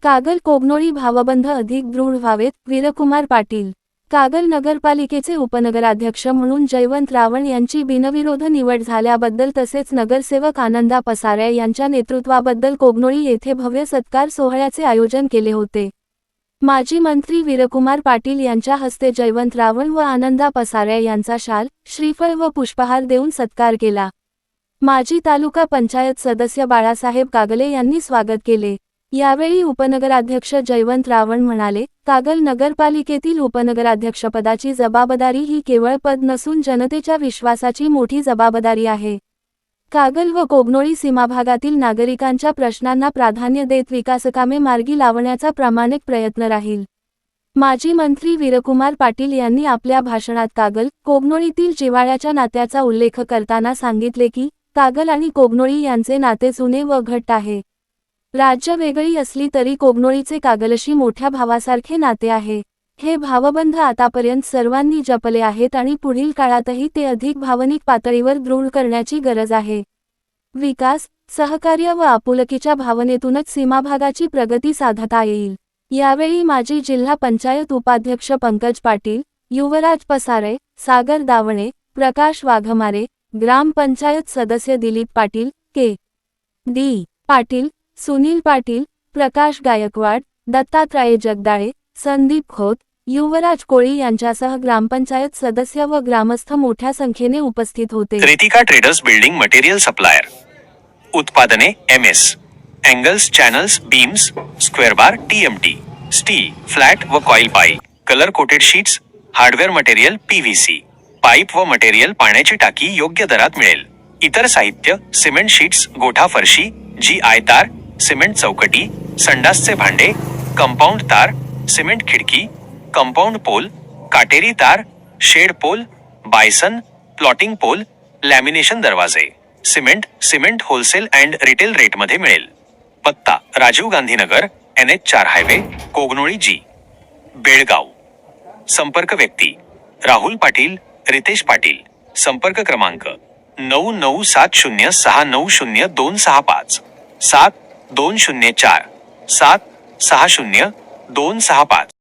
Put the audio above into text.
कागल कोगनोळी भावबंध अधिक दृढ व्हावेत, वीरकुमार पाटील. कागल नगरपालिकेचे उपनगराध्यक्ष म्हणून जयवंत रावण यांची बिनविरोध निवड झाल्याबद्दल तसेच नगरसेवक आनंदा पसारे यांच्या नेतृत्वाबद्दल कोगनोळी येथे भव्य सत्कार सोहळ्याचे आयोजन केले होते. माजी मंत्री वीरकुमार पाटील यांच्या हस्ते जयवंत रावण व आनंदा पसारे यांचा शाल, श्रीफळ व पुष्पहार देऊन सत्कार केला. माजी तालुका पंचायत सदस्य बाळासाहेब कागले यांनी स्वागत केले. यावेळी उपनगराध्यक्ष जयवंत रावण म्हणाले, कागल नगरपालिकेतील उपनगराध्यक्षपदाची जबाबदारी ही केवळ पद नसून जनतेच्या विश्वासाची मोठी जबाबदारी आहे. कागल व कोगनोळी सीमाभागातील नागरिकांच्या प्रश्नांना प्राधान्य देत विकासकामे मार्गी लावण्याचा प्रामाणिक प्रयत्न राहील. माजी मंत्री वीरकुमार पाटील यांनी आपल्या भाषणात कागल, कोगनोळीतील जिव्हाळ्याच्या नात्याचा उल्लेख करताना सांगितले की, कागल आणि कोगनोळी यांचे नाते जुने व घट्ट आहे. राज्य वेगळी असली तरी कोगनोळीचे कागलशी मोठ्या भावासारखे नाते आहे. हे भावबंध आतापर्यंत सर्वांनी जपले आहेत आणि पुढील काळातही ते अधिक भावनिक पातळीवर दृढ करण्याची गरज आहे. विकास, सहकार्य व आपुलकीच्या भावनेतूनच सीमाभागाची प्रगती साधता येईल. यावेळी माजी जिल्हा पंचायत उपाध्यक्ष पंकज पाटील, युवराज पसारे, सागर दावणे, प्रकाश वाघमारे, ग्रामपंचायत सदस्य दिलीप पाटील, के. डी. पाटील, सुनील पाटील, प्रकाश गायकवाड, दत्तात्रय जगदाळे, संदीप खोत, युवराज कोळी यांच्यासह ग्रामपंचायत सदस्य व ग्रामस्थ मोठ्या संख्येने उपस्थित होते. Ritika traders building material supplier. उत्पादने MS, angles, channels, beams, square bar, TMT, steel, flat व coil pipe, colour coated sheets, hardware material PVC, pipe व मटेरियल, पाण्याची टाकी योग्य दरात मिळेल. इतर साहित्य, सिमेंट शीट्स, गोठा फरशी, GI तार, सिमेंट चौकटी, संडासचे भांडे, कंपाऊंड तार, सिमेंट खिडकी, कंपाऊंड पोल, काटेरी तार, shed pole, bison, plotting pole, lamination दरवाजे, सिमेंट होलसेल अँड रिटेल रेटमध्ये मिळेल. पत्ता: Rajiv Gandhi Nagar, NH4 highway, Kognoli G, Belgaum. संपर्क व्यक्ती: राहुल पाटील, रितेश पाटील. संपर्क क्रमांक: 9970690265, 7204 760 265.